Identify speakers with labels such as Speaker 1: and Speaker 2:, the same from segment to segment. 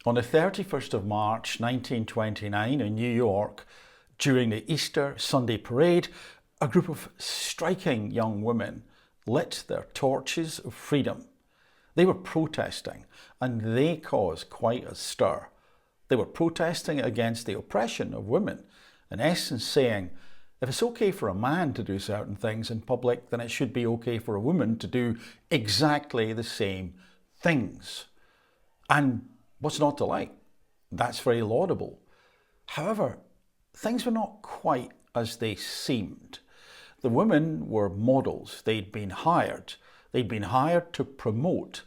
Speaker 1: On the 31st of March 1929 in New York, during the Easter Sunday parade, a group of striking young women lit their torches of freedom. They were protesting, and they caused quite a stir. They were protesting against the oppression of women, in essence saying, if it's okay for a man to do certain things in public, then it should be okay for a woman to do exactly the same things. And what's not to like? That's very laudable. However, things were not quite as they seemed. The women were models. They'd been hired. They'd been hired to promote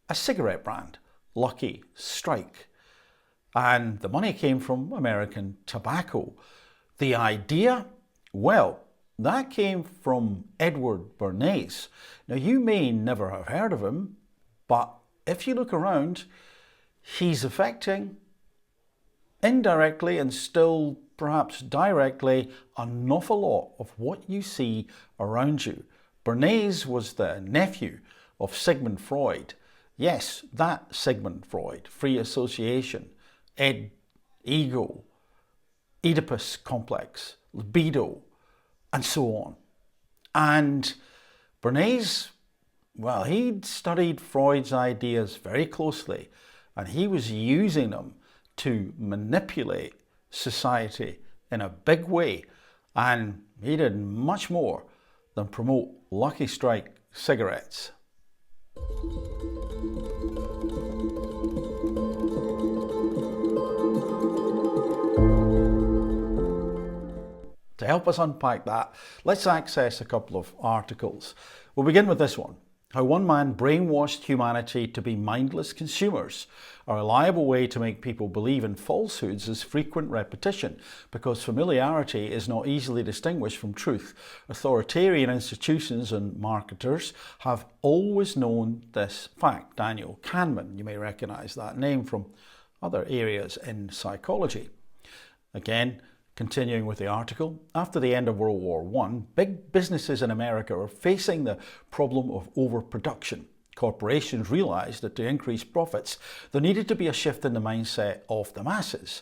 Speaker 1: a cigarette brand, Lucky Strike. And the money came from American tobacco. The idea? Well, that came from Edward Bernays. Now, you may never have heard of him, but if you look around, he's affecting, indirectly and still perhaps directly, an awful lot of what you see around you. Bernays was the nephew of Sigmund Freud. Yes, that Sigmund Freud, free association, ego, Oedipus complex, libido, and so on. And Bernays, well, he'd studied Freud's ideas very closely, and he was using them to manipulate society in a big way. And he did much more than promote Lucky Strike cigarettes. To help us unpack that, let's access a couple of articles. We'll begin with this one. How one man brainwashed humanity to be mindless consumers. A reliable way to make people believe in falsehoods is frequent repetition, because familiarity is not easily distinguished from truth. Authoritarian institutions and marketers have always known this fact. Daniel Kahneman, you may recognize that name from other areas in psychology. Again, continuing with the article, after the end of World War I, big businesses in America were facing the problem of overproduction. Corporations realized that to increase profits, there needed to be a shift in the mindset of the masses.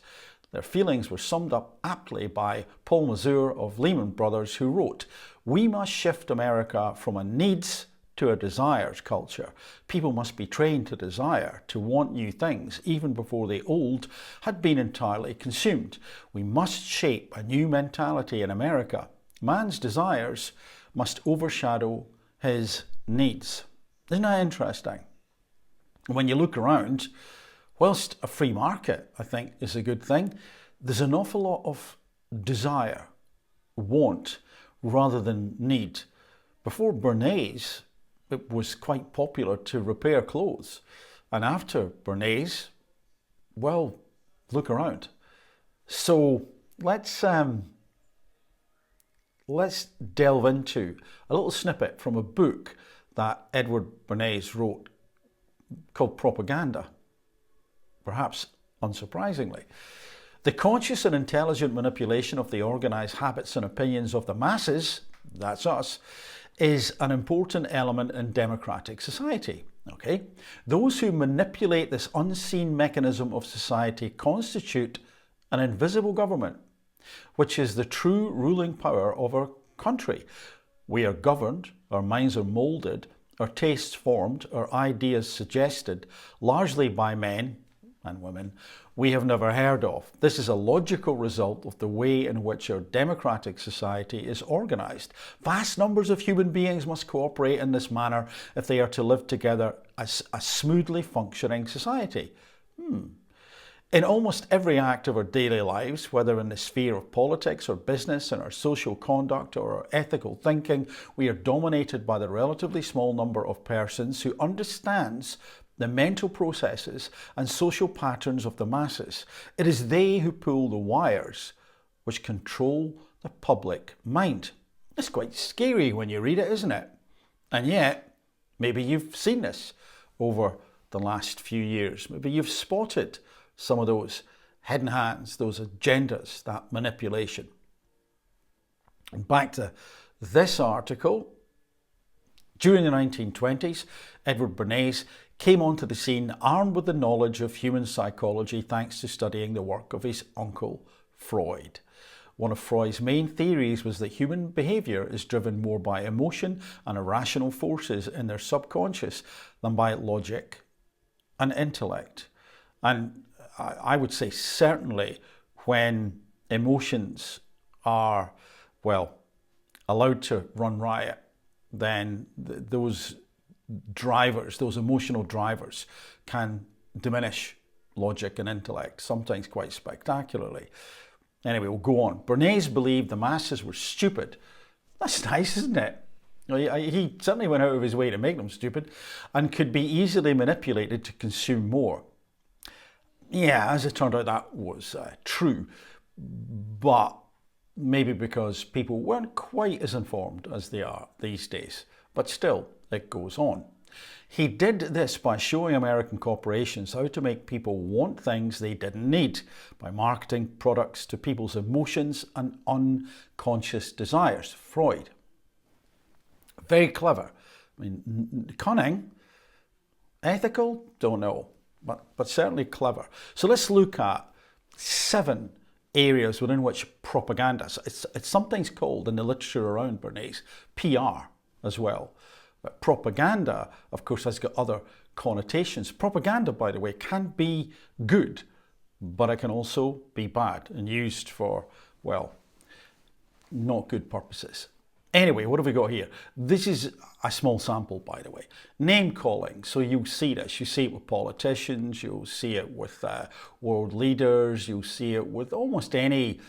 Speaker 1: Their feelings were summed up aptly by Paul Mazur of Lehman Brothers, who wrote, "We must shift America from a needs to a desires culture. People must be trained to desire, to want new things, even before the old had been entirely consumed. We must shape a new mentality in America. Man's desires must overshadow his needs." Isn't that interesting? When you look around, whilst a free market, I think, is a good thing, there's an awful lot of desire, want, rather than need. Before Bernays, it was quite popular to repair clothes. And after Bernays, well, look around. So let's delve into a little snippet from a book that Edward Bernays wrote called Propaganda, perhaps unsurprisingly. The conscious and intelligent manipulation of the organised habits and opinions of the masses, that's us, is an important element in democratic society. Okay? Those who manipulate this unseen mechanism of society constitute an invisible government, which is the true ruling power of our country. We are governed, our minds are moulded, our tastes formed, our ideas suggested, largely by men and women we have never heard of. This is a logical result of the way in which our democratic society is organised. Vast numbers of human beings must cooperate in this manner if they are to live together as a smoothly functioning society. In almost every act of our daily lives, whether in the sphere of politics or business, in our social conduct or our ethical thinking, we are dominated by the relatively small number of persons who understands the mental processes and social patterns of the masses. It is they who pull the wires which control the public mind. It's quite scary when you read it, isn't it? And yet, maybe you've seen this over the last few years. Maybe you've spotted some of those hidden hands, those agendas, that manipulation. And back to this article. During the 1920s, Edward Bernays came onto the scene armed with the knowledge of human psychology thanks to studying the work of his uncle Freud. One of Freud's main theories was that human behaviour is driven more by emotion and irrational forces in their subconscious than by logic and intellect. And I would say certainly when emotions are, well, allowed to run riot, then those drivers, those emotional drivers, can diminish logic and intellect, sometimes quite spectacularly. Anyway, we'll go on. Bernays believed the masses were stupid. That's nice, isn't it? He certainly went out of his way to make them stupid and could be easily manipulated to consume more. Yeah, as it turned out, that was true, but maybe because people weren't quite as informed as they are these days. But still, it goes on. He did this by showing American corporations how to make people want things they didn't need, by marketing products to people's emotions and unconscious desires. Freud. Very clever. I mean, cunning, ethical, don't know, but certainly clever. So let's look at 7 areas within which propaganda, it's sometimes called in the literature around Bernays, PR as well. But propaganda, of course, has got other connotations. Propaganda, by the way, can be good, but it can also be bad and used for, well, not good purposes. Anyway, what have we got here? This is a small sample, by the way. Name calling. So you'll see this. You see it with politicians. You'll see it with world leaders. You'll see it with almost any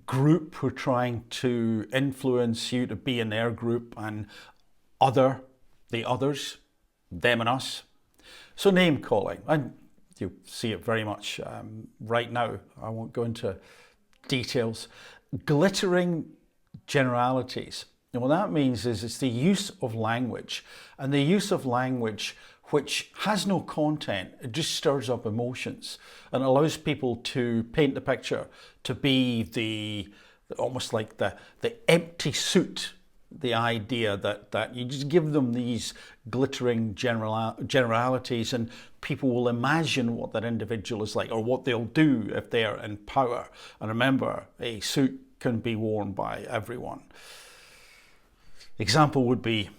Speaker 1: group who are trying to influence you to be in their group and the others, them and us. So name calling. And you'll see it very much right now. I won't go into details. Glittering generalities. And what that means is it's the use of language, and the use of language which has no content. It just stirs up emotions and allows people to paint the picture to be almost like the empty suit, the idea that you just give them these glittering generalities and people will imagine what that individual is like or what they'll do if they're in power. And remember, a suit can be worn by everyone. Example would be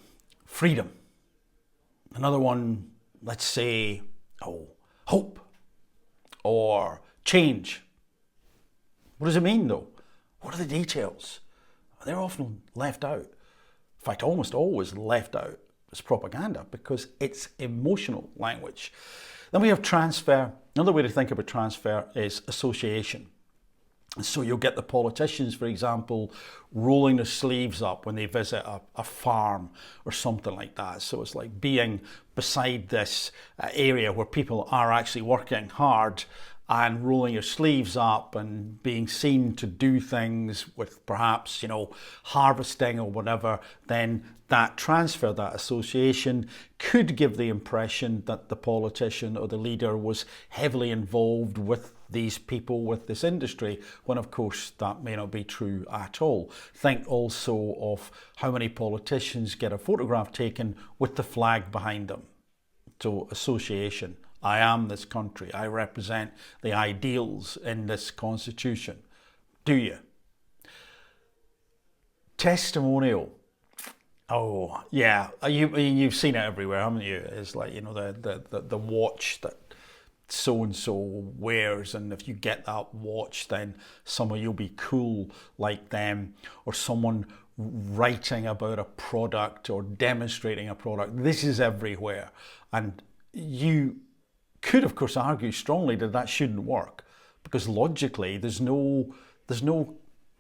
Speaker 1: freedom. Another one, let's say, hope or change. What does it mean though? What are the details? They're often left out. In fact, almost always left out as propaganda because it's emotional language. Then we have transfer. Another way to think about transfer is association. So you'll get the politicians, for example, rolling their sleeves up when they visit a farm or something like that. So it's like being beside this area where people are actually working hard and rolling your sleeves up and being seen to do things with perhaps, harvesting or whatever. Then that transfer, that association could give the impression that the politician or the leader was heavily involved with these people, with this industry, when of course that may not be true at all. Think also of how many politicians get a photograph taken with the flag behind them. So association. I am this country. I represent the ideals in this constitution. Do you? Testimonial. Oh yeah, you've seen it everywhere, haven't you? It's like the watch that so-and-so wears, and if you get that watch then somehow you'll be cool like them, or someone writing about a product or demonstrating a product. This is everywhere, and you could of course argue strongly that shouldn't work because logically there's no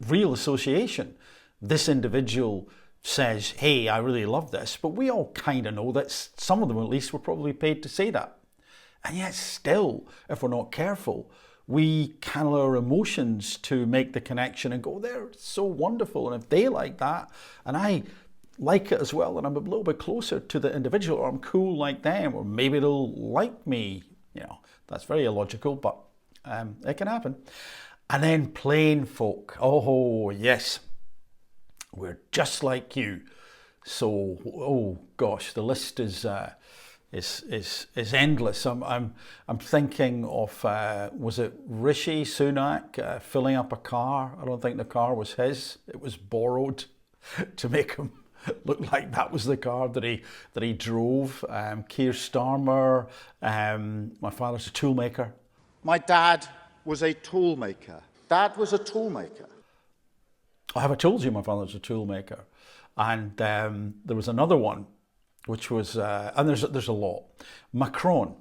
Speaker 1: real association. This individual says, hey, I really love this, but we all kind of know that some of them at least were probably paid to say that. And yet still, if we're not careful, we can allow our emotions to make the connection and go, they're so wonderful. And if they like that, and I like it as well, and I'm a little bit closer to the individual, or I'm cool like them, or maybe they'll like me. That's very illogical, but it can happen. And then plain folk. Oh, yes. We're just like you. So, oh gosh, the list is is endless. I'm thinking of was it Rishi Sunak filling up a car? I don't think the car was his; it was borrowed to make him look like that was the car that he drove. Keir Starmer, my father's a toolmaker.
Speaker 2: My dad was a toolmaker. Dad was a toolmaker.
Speaker 1: Have I told you my father's a toolmaker? And there was another one, which was, and there's a lot. Macron,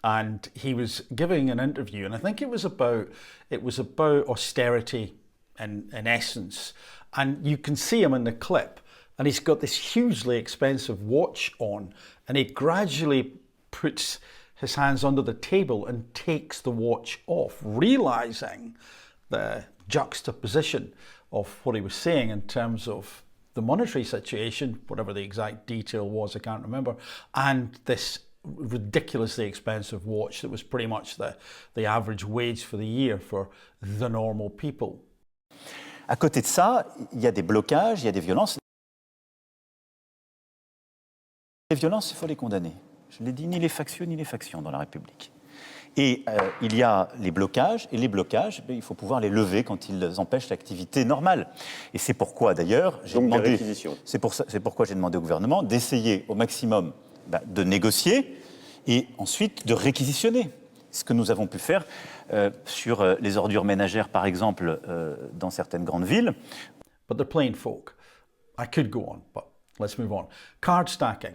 Speaker 1: and he was giving an interview, and I think it was about austerity in essence. And you can see him in the clip, and he's got this hugely expensive watch on, and he gradually puts his hands under the table and takes the watch off, realizing the juxtaposition of what he was saying in terms of the monetary situation, whatever the exact detail was, I can't remember, and this ridiculously expensive watch that was pretty much the average wage for the year for the normal people.
Speaker 3: À côté de ça, il y a des blocages, il y a des violences. Les violences, il faut les condamner. Je l'ai dit, ni les factieux ni les factions dans la République. Et il y a les blocages, et les blocages, il faut pouvoir les lever quand ils empêchent l'activité normale. Et c'est pourquoi d'ailleurs, c'est pourquoi j'ai demandé au gouvernement d'essayer au maximum de négocier et ensuite de réquisitionner. Ce que nous avons pu faire sur les ordures ménagères, par exemple, dans certaines grandes villes.
Speaker 1: But the plain folk, I could go on, but let's move on. Card stacking,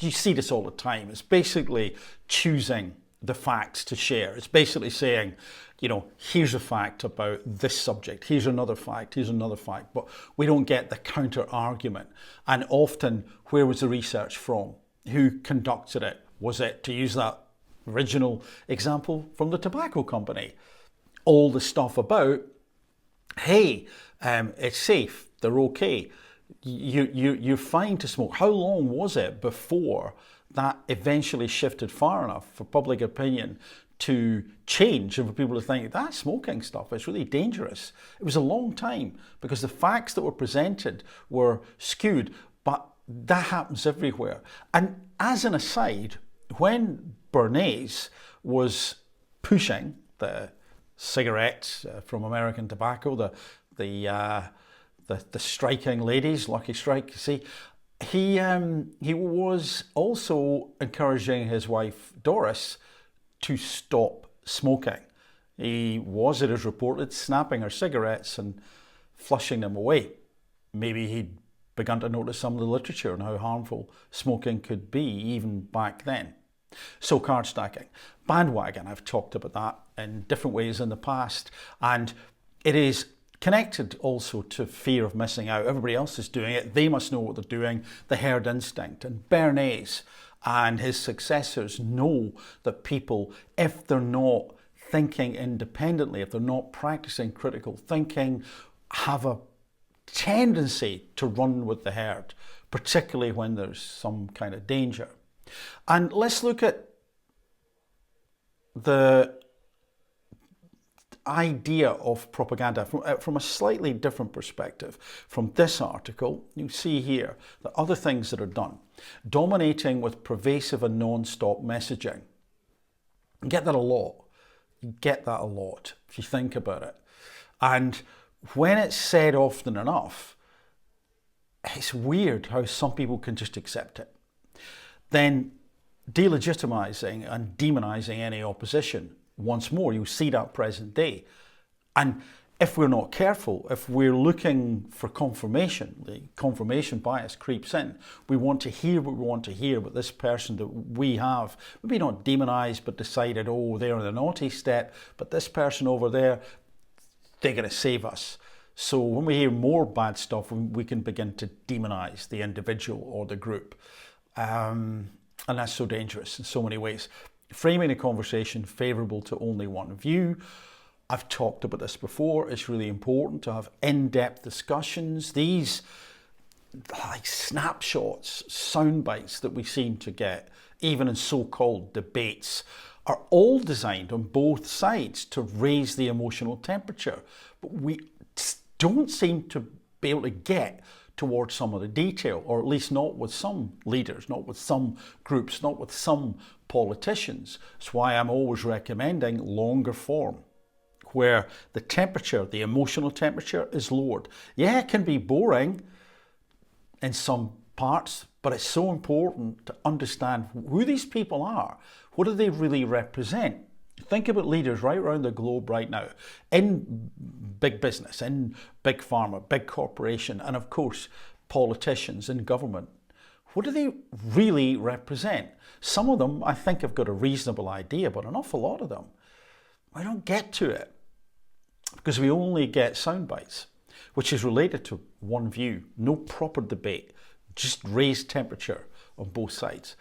Speaker 1: you see this all the time. It's basically choosing the facts to share. It's basically saying, here's a fact about this subject, here's another fact, but we don't get the counter argument. And often, where was the research from? Who conducted it? Was it, to use that original example, from the tobacco company? All the stuff about, hey, it's safe, they're okay, you're fine to smoke. How long was it before that eventually shifted far enough for public opinion to change and for people to think that smoking stuff is really dangerous? It was a long time because the facts that were presented were skewed, but that happens everywhere. And as an aside, when Bernays was pushing the cigarettes from American Tobacco, the striking ladies, Lucky Strike, see, he was also encouraging his wife Doris to stop smoking. He was, it is reported, snapping her cigarettes and flushing them away. Maybe he'd begun to notice some of the literature on how harmful smoking could be even back then. So card stacking. Bandwagon, I've talked about that in different ways in the past, and it is connected also to fear of missing out. Everybody else is doing it. They must know what they're doing, the herd instinct. And Bernays and his successors know that people, if they're not thinking independently, if they're not practicing critical thinking, have a tendency to run with the herd, particularly when there's some kind of danger. And let's look at the idea of propaganda from a slightly different perspective. From this article, you see here the other things that are done. Dominating with pervasive and non-stop messaging. You get that a lot. You get that a lot if you think about it. And when it's said often enough, it's weird how some people can just accept it. Then delegitimizing and demonizing any opposition. Once more, you'll see that present day. And if we're not careful, if we're looking for confirmation, the confirmation bias creeps in. We want to hear what we want to hear, but this person that we have, maybe not demonized, but decided, oh, they're in the naughty step, but this person over there, they're going to save us. So when we hear more bad stuff, we can begin to demonize the individual or the group. And that's so dangerous in so many ways. Framing a conversation favourable to only one view. I've talked about this before. It's really important to have in-depth discussions. These like snapshots, sound bites that we seem to get, even in so-called debates, are all designed on both sides to raise the emotional temperature. But we don't seem to be able to get towards some of the detail, or at least not with some leaders, not with some groups, not with some politicians. That's why I'm always recommending longer form, where the temperature, the emotional temperature, is lowered. Yeah, it can be boring in some parts, but it's so important to understand who these people are. What do they really represent? Think about leaders right around the globe right now, in big business, in big pharma, big corporation, and of course, politicians in government. What do they really represent? Some of them, I think, have got a reasonable idea, but an awful lot of them, I don't get to it because we only get sound bites, which is related to one view, no proper debate, just raised temperature on both sides.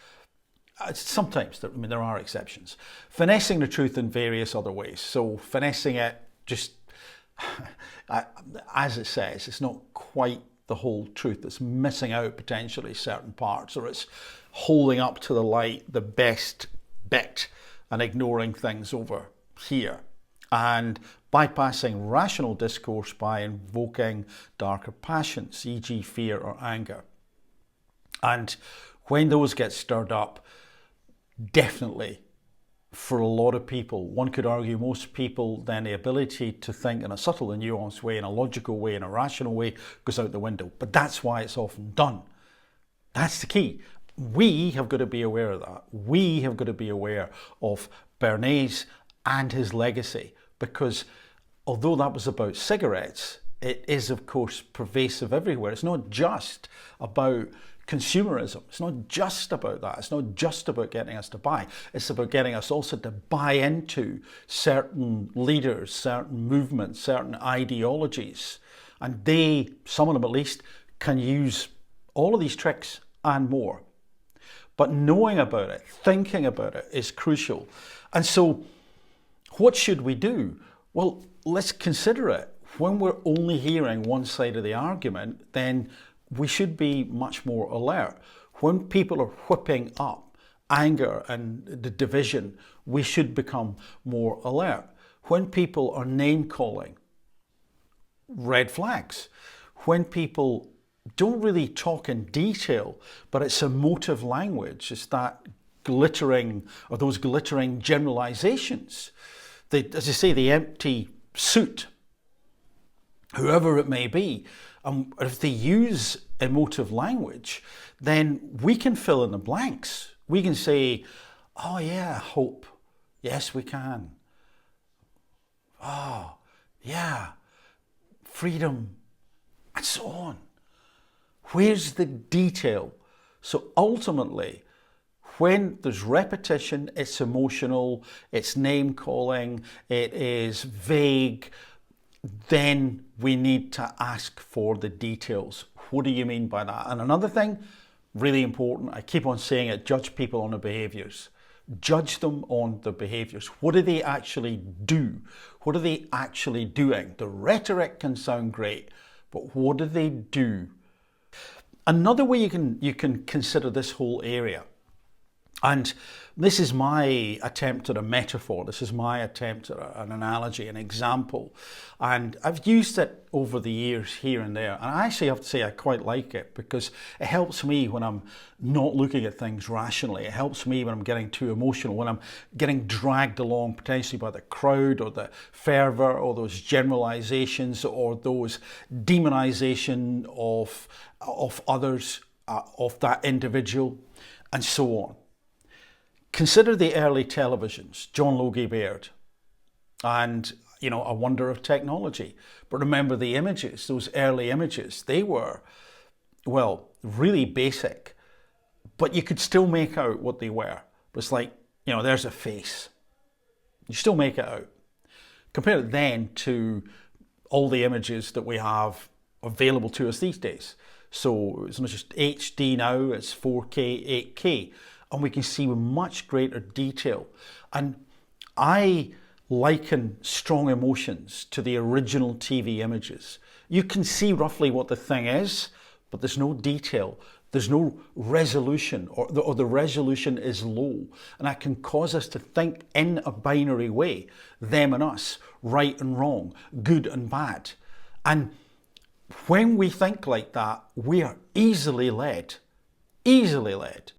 Speaker 1: Sometimes, there are exceptions. Finessing the truth in various other ways. So finessing it just, as it says, it's not quite the whole truth. It's missing out potentially certain parts, or it's holding up to the light the best bit and ignoring things over here. And bypassing rational discourse by invoking darker passions, e.g. fear or anger. And when those get stirred up, definitely, for a lot of people, one could argue most people, then the ability to think in a subtle and nuanced way, in a logical way, in a rational way, goes out the window. But that's why it's often done. That's the key. We have got to be aware of that. We have got to be aware of Bernays and his legacy, because although that was about cigarettes, it is, of course, pervasive everywhere. It's not just about consumerism. It's not just about that. It's not just about getting us to buy. It's about getting us also to buy into certain leaders, certain movements, certain ideologies. And they, some of them at least, can use all of these tricks and more. But knowing about it, thinking about it is crucial. And so what should we do? Well, let's consider it. When we're only hearing one side of the argument, then we should be much more alert. When people are whipping up anger and the division, we should become more alert. When people are name-calling, red flags. When people don't really talk in detail, but it's emotive language, it's that glittering, or those glittering generalizations. As I say, the empty suit, whoever it may be, if they use emotive language, then we can fill in the blanks. We can say, oh yeah, hope. Yes, we can. Oh, yeah, freedom, and so on. Where's the detail? So ultimately, when there's repetition, it's emotional, it's name-calling, it is vague, then we need to ask for the details. What do you mean by that? And another thing, really important, I keep on saying it, judge people on their behaviours. Judge them on their behaviours. What do they actually do? What are they actually doing? The rhetoric can sound great, but what do they do? Another way you can consider this whole area, and this is my attempt at a metaphor, this is my attempt at an analogy, an example, and I've used it over the years here and there, and I actually have to say I quite like it because it helps me when I'm not looking at things rationally. It helps me when I'm getting too emotional, when I'm getting dragged along potentially by the crowd or the fervour or those generalisations or those demonisation of others, of that individual, and so on. Consider the early televisions, John Logie Baird, and, A Wonder of Technology. But remember the images, those early images, they were, well, really basic, but you could still make out what they were. It's like, there's a face. You still make it out. Compare it then to all the images that we have available to us these days. So it's not just HD now, it's 4K, 8K. And we can see with much greater detail. And I liken strong emotions to the original TV images. You can see roughly what the thing is, but there's no detail. There's no resolution, or the resolution is low. And that can cause us to think in a binary way, them and us, right and wrong, good and bad. And When we think like that, we are easily led. Easily led.